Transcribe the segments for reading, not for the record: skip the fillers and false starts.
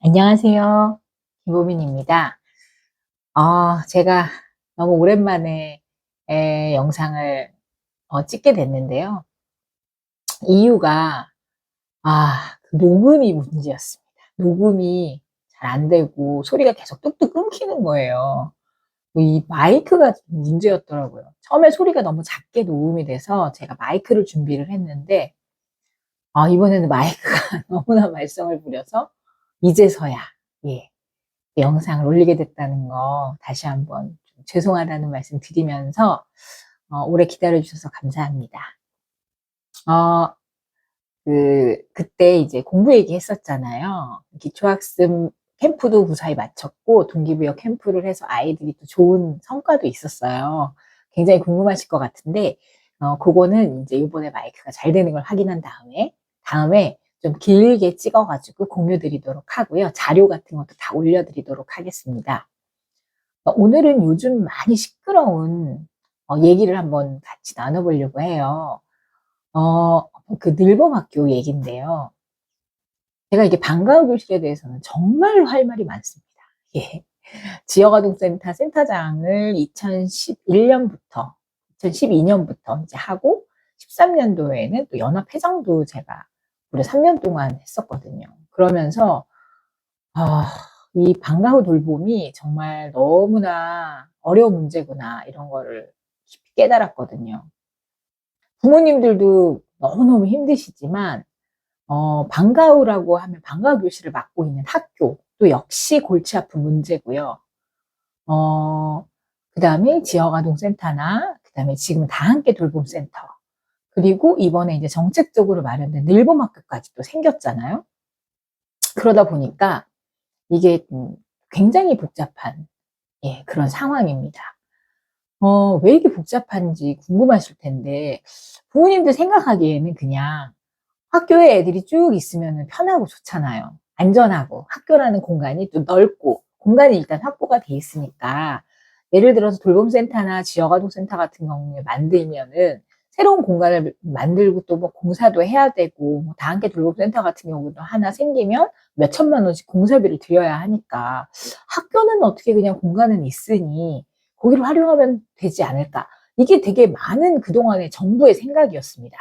안녕하세요. 김보민입니다. 제가 너무 오랜만에 영상을 찍게 됐는데요. 이유가, 그 녹음이 문제였습니다. 녹음이 잘 안 되고 소리가 계속 뚝뚝 끊기는 거예요. 이 마이크가 문제였더라고요. 처음에 소리가 너무 작게 녹음이 돼서 제가 마이크를 준비를 했는데, 이번에는 마이크가 너무나 말썽을 부려서 이제서야, 예, 영상을 올리게 됐다는 거 다시 한번 좀 죄송하다는 말씀 드리면서 오래 기다려 주셔서 감사합니다. 그때 이제 공부 얘기했었잖아요. 기초학습 캠프도 무사히 마쳤고 동기부여 캠프를 해서 아이들이 또 좋은 성과도 있었어요. 굉장히 궁금하실 것 같은데 그거는 이제 이번에 마이크가 잘 되는 걸 확인한 다음에 좀 길게 찍어가지고 공유 드리도록 하고요. 자료 같은 것도 다 올려드리도록 하겠습니다. 오늘은 요즘 많이 시끄러운 얘기를 한번 같이 나눠보려고 해요. 그 늘봄학교 얘기인데요. 제가 이게 방과후 교실에 대해서는 정말 할 말이 많습니다. 예. 지역아동센터 센터장을 2012년부터 이제 하고 13년도에는 또 연합회장도 제가 무려 3년 동안 했었거든요. 그러면서 이 방과후 돌봄이 정말 너무나 어려운 문제구나 이런 거를 깊이 깨달았거든요. 부모님들도 너무너무 힘드시지만 방과후라고 하면 방과후 교실을 맡고 있는 학교 또 역시 골치 아픈 문제고요. 그 다음에 지역아동센터나 그 다음에 지금 다 함께 돌봄센터 그리고 이번에 이제 정책적으로 마련된 늘봄학교까지 또 생겼잖아요. 그러다 보니까 이게 굉장히 복잡한 그런 상황입니다. 왜 이렇게 복잡한지 궁금하실 텐데 부모님들 생각하기에는 그냥 학교에 애들이 쭉 있으면 편하고 좋잖아요. 안전하고 학교라는 공간이 또 넓고 공간이 일단 확보가 돼 있으니까 예를 들어서 돌봄센터나 지역아동센터 같은 경우에 만들면은 새로운 공간을 만들고 또 뭐 공사도 해야 되고 뭐 다함께 돌봄센터 같은 경우도 하나 생기면 몇 천만 원씩 공사비를 들여야 하니까 학교는 어떻게 그냥 공간은 있으니 거기를 활용하면 되지 않을까. 이게 되게 많은 그동안의 정부의 생각이었습니다.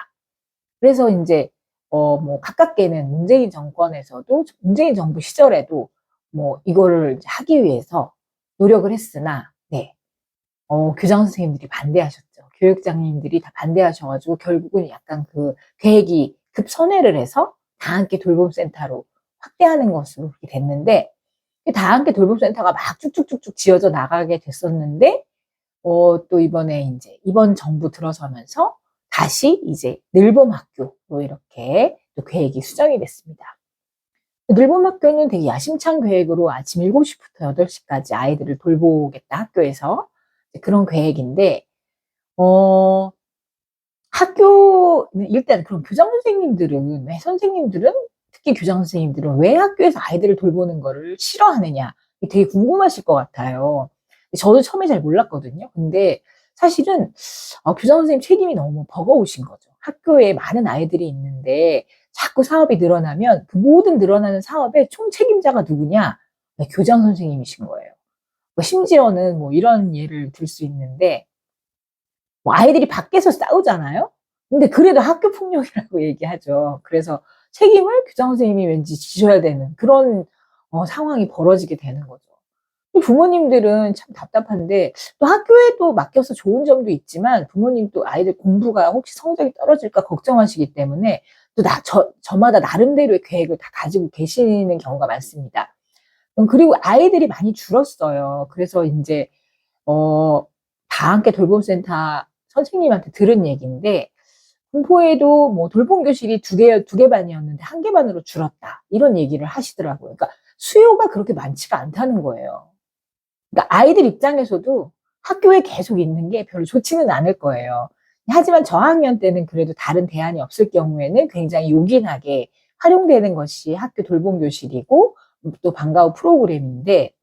그래서 이제 뭐 가깝게는 문재인 정권에서도 문재인 정부 시절에도 뭐 이거를 하기 위해서 노력을 했으나 교장 선생님들이 반대하셨죠. 교육장님들이 다 반대하셔가지고 결국은 약간 그 계획이 급선회를 해서 다함께 돌봄센터로 확대하는 것으로 그렇게 됐는데 다함께 돌봄센터가 막 쭉쭉쭉쭉 지어져 나가게 됐었는데 또 이번에 이제 이번 정부 들어서면서 다시 이제 늘봄학교로 이렇게 또 계획이 수정이 됐습니다. 늘봄학교는 되게 야심찬 계획으로 아침 7시부터 8시까지 아이들을 돌보겠다 학교에서 그런 계획인데 어, 학교는 일단 그럼 교장 선생님들은 왜 선생님들은 특히 교장 선생님들은 왜 학교에서 아이들을 돌보는 거를 싫어하느냐 되게 궁금하실 것 같아요. 저도 처음에 잘 몰랐거든요. 근데 사실은 교장 선생님 책임이 너무 버거우신 거죠. 학교에 많은 아이들이 있는데 자꾸 사업이 늘어나면 그 모든 늘어나는 사업의 총 책임자가 누구냐? 네, 교장 선생님이신 거예요. 심지어는 뭐 이런 예를 들 수 있는데 뭐 아이들이 밖에서 싸우잖아요. 근데 그래도 학교 폭력이라고 얘기하죠. 그래서 책임을 교장 선생님이 왠지 지셔야 되는 그런 상황이 벌어지게 되는 거죠. 부모님들은 참 답답한데 또 학교에도 맡겨서 좋은 점도 있지만 부모님 또 아이들 공부가 혹시 성적이 떨어질까 걱정하시기 때문에 또 저마다 나름대로의 계획을 다 가지고 계시는 경우가 많습니다. 그리고 아이들이 많이 줄었어요. 그래서 이제 다 함께 돌봄센터 선생님한테 들은 얘기인데 공포에도 뭐 돌봄 교실이 두 개 반이었는데 한 개 반으로 줄었다 이런 얘기를 하시더라고요. 그러니까 수요가 그렇게 많지가 않다는 거예요. 그러니까 아이들 입장에서도 학교에 계속 있는 게 별로 좋지는 않을 거예요. 하지만 저학년 때는 그래도 다른 대안이 없을 경우에는 굉장히 요긴하게 활용되는 것이 학교 돌봄 교실이고 또 방과후 프로그램인데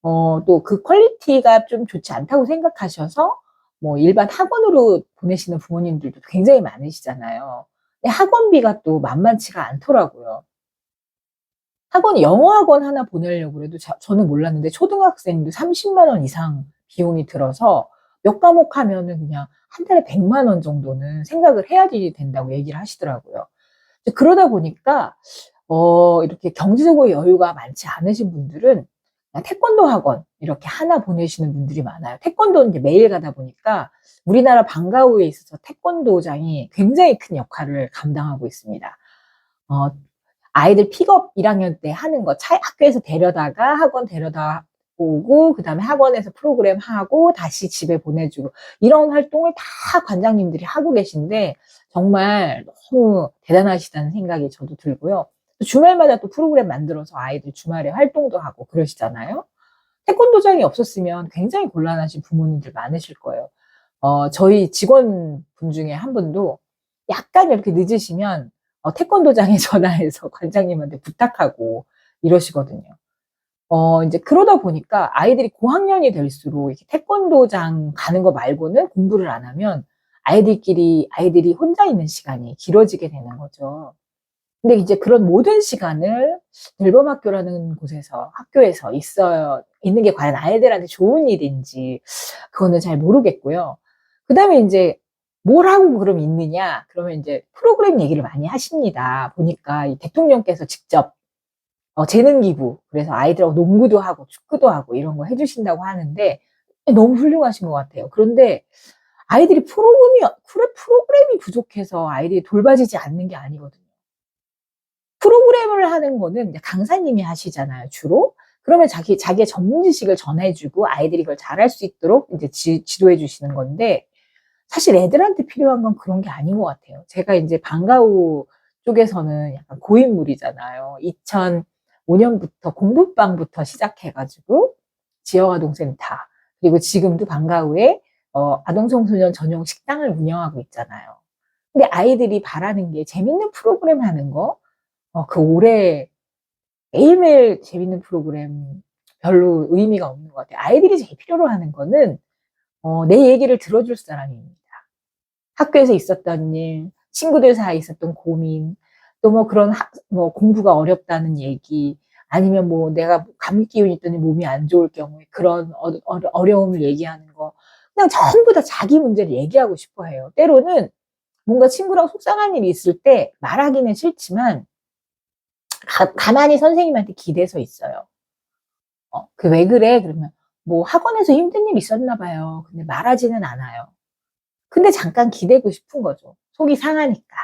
또 그 퀄리티가 좀 좋지 않다고 생각하셔서 뭐 일반 학원으로 보내시는 부모님들도 굉장히 많으시잖아요. 근데 학원비가 또 만만치가 않더라고요. 학원, 영어 학원 하나 보내려고 해도 저는 몰랐는데 초등학생도 30만 원 이상 비용이 들어서 몇 과목 하면은 그냥 한 달에 100만 원 정도는 생각을 해야 된다고 얘기를 하시더라고요. 그러다 보니까 이렇게 경제적으로 여유가 많지 않으신 분들은 그냥 태권도 학원 이렇게 하나 보내시는 분들이 많아요. 태권도는 이제 매일 가다 보니까 우리나라 방과후에 있어서 태권도장이 굉장히 큰 역할을 감당하고 있습니다. 어, 아이들 픽업 1학년 때 하는 거, 학교에서 데려다가 학원 데려다 오고, 그 다음에 학원에서 프로그램 하고, 다시 집에 보내주고, 이런 활동을 다 관장님들이 하고 계신데, 정말 너무 대단하시다는 생각이 저도 들고요. 주말마다 또 프로그램 만들어서 아이들 주말에 활동도 하고 그러시잖아요. 태권도장이 없었으면 굉장히 곤란하신 부모님들 많으실 거예요. 저희 직원분 중에 한 분도 약간 이렇게 늦으시면 태권도장에 전화해서 관장님한테 부탁하고 이러시거든요. 이제 그러다 보니까 아이들이 고학년이 될수록 이렇게 태권도장 가는 거 말고는 공부를 안 하면 아이들이 혼자 있는 시간이 길어지게 되는 거죠. 근데 이제 그런 모든 시간을 늘봄학교라는 곳에서, 학교에서 있는 게 과연 아이들한테 좋은 일인지, 그거는 잘 모르겠고요. 그 다음에 이제 뭘 하고 그럼 있느냐? 그러면 이제 프로그램 얘기를 많이 하십니다. 보니까 이 대통령께서 직접 재능기부, 그래서 아이들하고 농구도 하고 축구도 하고 이런 거 해주신다고 하는데 너무 훌륭하신 것 같아요. 그런데 아이들이 프로그램이 부족해서 아이들이 돌봐지지 않는 게 아니거든요. 프로그램을 하는 거는 강사님이 하시잖아요, 주로. 그러면 자기의 전문 지식을 전해주고 아이들이 그걸 잘할 수 있도록 이제 지도해 주시는 건데, 사실 애들한테 필요한 건 그런 게 아닌 것 같아요. 제가 이제 방과후 쪽에서는 약간 고인물이잖아요. 2005년부터 공부방부터 시작해가지고 지역아동센터, 그리고 지금도 방과후에 아동청소년 전용 식당을 운영하고 있잖아요. 근데 아이들이 바라는 게 재밌는 프로그램 하는 거, 올해 매일매일 재밌는 프로그램 별로 의미가 없는 것 같아요. 아이들이 제일 필요로 하는 거는 내 얘기를 들어줄 사람입니다. 학교에서 있었던 일, 친구들 사이에 있었던 고민, 또 뭐 그런 뭐 공부가 어렵다는 얘기, 아니면 뭐 내가 감기 기운이 있더니 몸이 안 좋을 경우에 그런 어려움을 얘기하는 거, 그냥 전부 다 자기 문제를 얘기하고 싶어 해요. 때로는 뭔가 친구랑 속상한 일이 있을 때 말하기는 싫지만 가만히 선생님한테 기대서 있어요. 왜 그래? 그러면 뭐 학원에서 힘든 일 있었나 봐요. 근데 말하지는 않아요. 근데 잠깐 기대고 싶은 거죠. 속이 상하니까.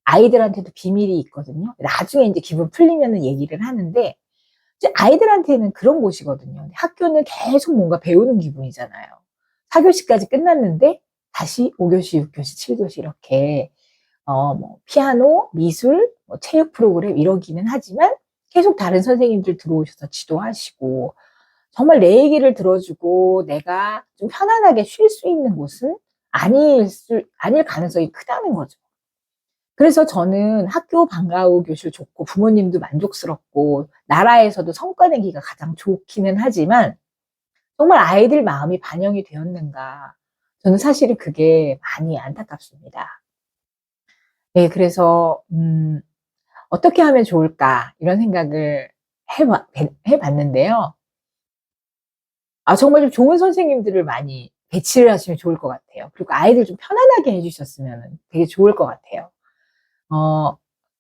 아이들한테도 비밀이 있거든요. 나중에 이제 기분 풀리면은 얘기를 하는데, 이제 아이들한테는 그런 곳이거든요. 학교는 계속 뭔가 배우는 기분이잖아요. 4교시까지 끝났는데 다시 5교시, 6교시, 7교시 이렇게 뭐 피아노, 미술, 뭐 체육 프로그램 이러기는 하지만 계속 다른 선생님들 들어오셔서 지도하시고, 정말 내 얘기를 들어주고 내가 좀 편안하게 쉴 수 있는 곳은 아닐 가능성이 크다는 거죠. 그래서 저는 학교 방과후 교실 좋고 부모님도 만족스럽고 나라에서도 성과 내기가 가장 좋기는 하지만, 정말 아이들 마음이 반영이 되었는가, 저는 사실은 그게 많이 안타깝습니다. 네, 그래서 어떻게 하면 좋을까 이런 생각을 해봤는데요. 정말 좀 좋은 선생님들을 많이 배치를 하시면 좋을 것 같아요. 그리고 아이들 좀 편안하게 해주셨으면 되게 좋을 것 같아요.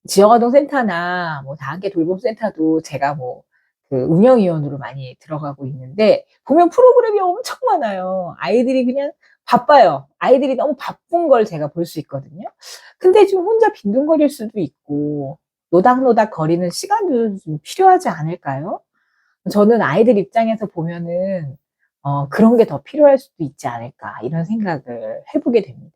지역아동센터나 뭐 다학계 돌봄센터도 제가 뭐 그 운영위원으로 많이 들어가고 있는데, 보면 프로그램이 엄청 많아요. 아이들이 그냥 바빠요. 아이들이 너무 바쁜 걸 제가 볼 수 있거든요. 근데 좀 혼자 빈둥거릴 수도 있고 노닥노닥 거리는 시간도 좀 필요하지 않을까요? 저는 아이들 입장에서 보면은 그런 게 더 필요할 수도 있지 않을까 이런 생각을 해보게 됩니다.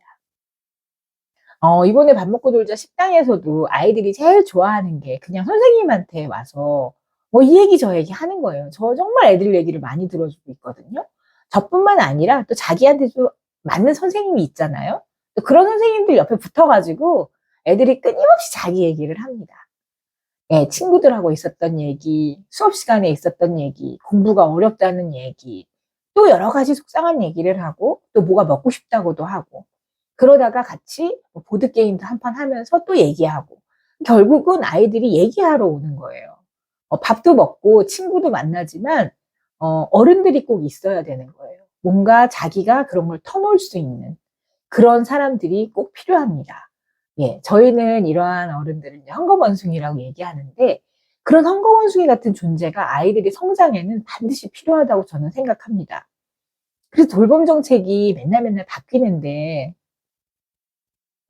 이번에 밥 먹고 놀자 식당에서도 아이들이 제일 좋아하는 게 그냥 선생님한테 와서 뭐 이 얘기 저 얘기 하는 거예요. 저 정말 애들 얘기를 많이 들어주고 있거든요. 저뿐만 아니라 또 자기한테도 맞는 선생님이 있잖아요. 또 그런 선생님들 옆에 붙어가지고 애들이 끊임없이 자기 얘기를 합니다. 예, 친구들하고 있었던 얘기, 수업 시간에 있었던 얘기, 공부가 어렵다는 얘기, 또 여러 가지 속상한 얘기를 하고, 또 뭐가 먹고 싶다고도 하고, 그러다가 같이 뭐 보드게임도 한 판 하면서 또 얘기하고, 결국은 아이들이 얘기하러 오는 거예요. 밥도 먹고 친구도 만나지만 어른들이 꼭 있어야 되는 거예요. 뭔가 자기가 그런 걸 터놓을 수 있는 그런 사람들이 꼭 필요합니다. 예, 저희는 이러한 어른들을 이제 헝겊원숭이라고 얘기하는데 그런 헝겊원숭이 같은 존재가 아이들이 성장에는 반드시 필요하다고 저는 생각합니다. 그래서 돌봄 정책이 맨날 바뀌는데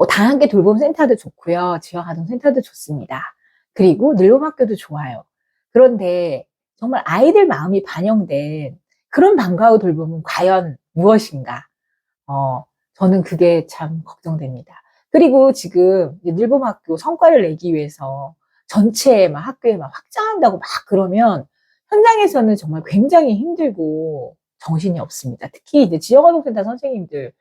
다 함께 돌봄 센터도 좋고요. 지역 아동 센터도 좋습니다. 그리고 늙음학교도 좋아요. 그런데 정말 아이들 마음이 반영된 그런 방과 후 돌봄은 과연 무엇인가? 저는 그게 참 걱정됩니다. 그리고 지금 늙음학교 성과를 내기 위해서 전체 막 학교에 막 확장한다고 막 그러면 현장에서는 정말 굉장히 힘들고 정신이 없습니다. 특히 이제 지역아동센터 선생님들,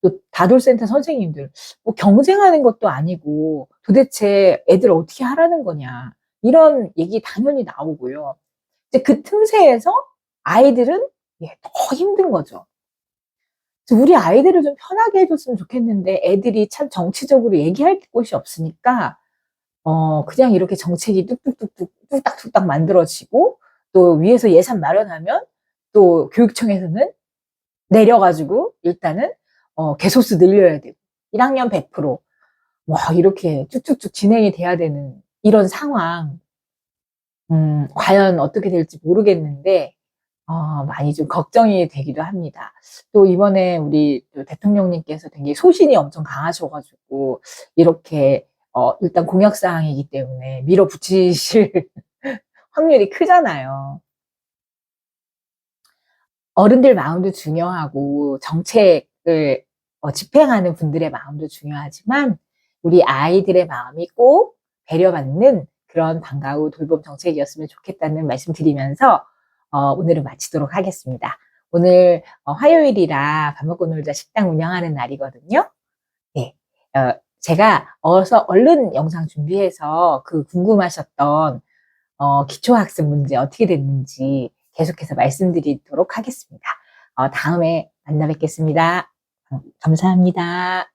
또 다돌센터 선생님들, 뭐 경쟁하는 것도 아니고 도대체 애들 어떻게 하라는 거냐. 이런 얘기 당연히 나오고요. 이제 그 틈새에서 아이들은 더 힘든 거죠. 우리 아이들을 좀 편하게 해줬으면 좋겠는데 애들이 참 정치적으로 얘기할 곳이 없으니까 그냥 이렇게 정책이 뚝딱뚝딱 만들어지고 또 위에서 예산 마련하면 또 교육청에서는 내려가지고 일단은 개소수 늘려야 되고 1학년 100% 뭐 이렇게 쭉쭉쭉 진행이 돼야 되는 이런 상황. 과연 어떻게 될지 모르겠는데 많이 좀 걱정이 되기도 합니다. 또 이번에 우리 대통령님께서 되게 소신이 엄청 강하셔가지고 이렇게 일단 공약사항이기 때문에 밀어붙이실 확률이 크잖아요. 어른들 마음도 중요하고 정책을 집행하는 분들의 마음도 중요하지만 우리 아이들의 마음이 꼭 배려받는 그런 방과 후 돌봄 정책이었으면 좋겠다는 말씀 드리면서 오늘은 마치도록 하겠습니다. 오늘 화요일이라 밥 먹고 놀자 식당 운영하는 날이거든요. 네, 제가 얼른 영상 준비해서 그 궁금하셨던 기초학습 문제 어떻게 됐는지 계속해서 말씀드리도록 하겠습니다. 다음에 만나 뵙겠습니다. 감사합니다.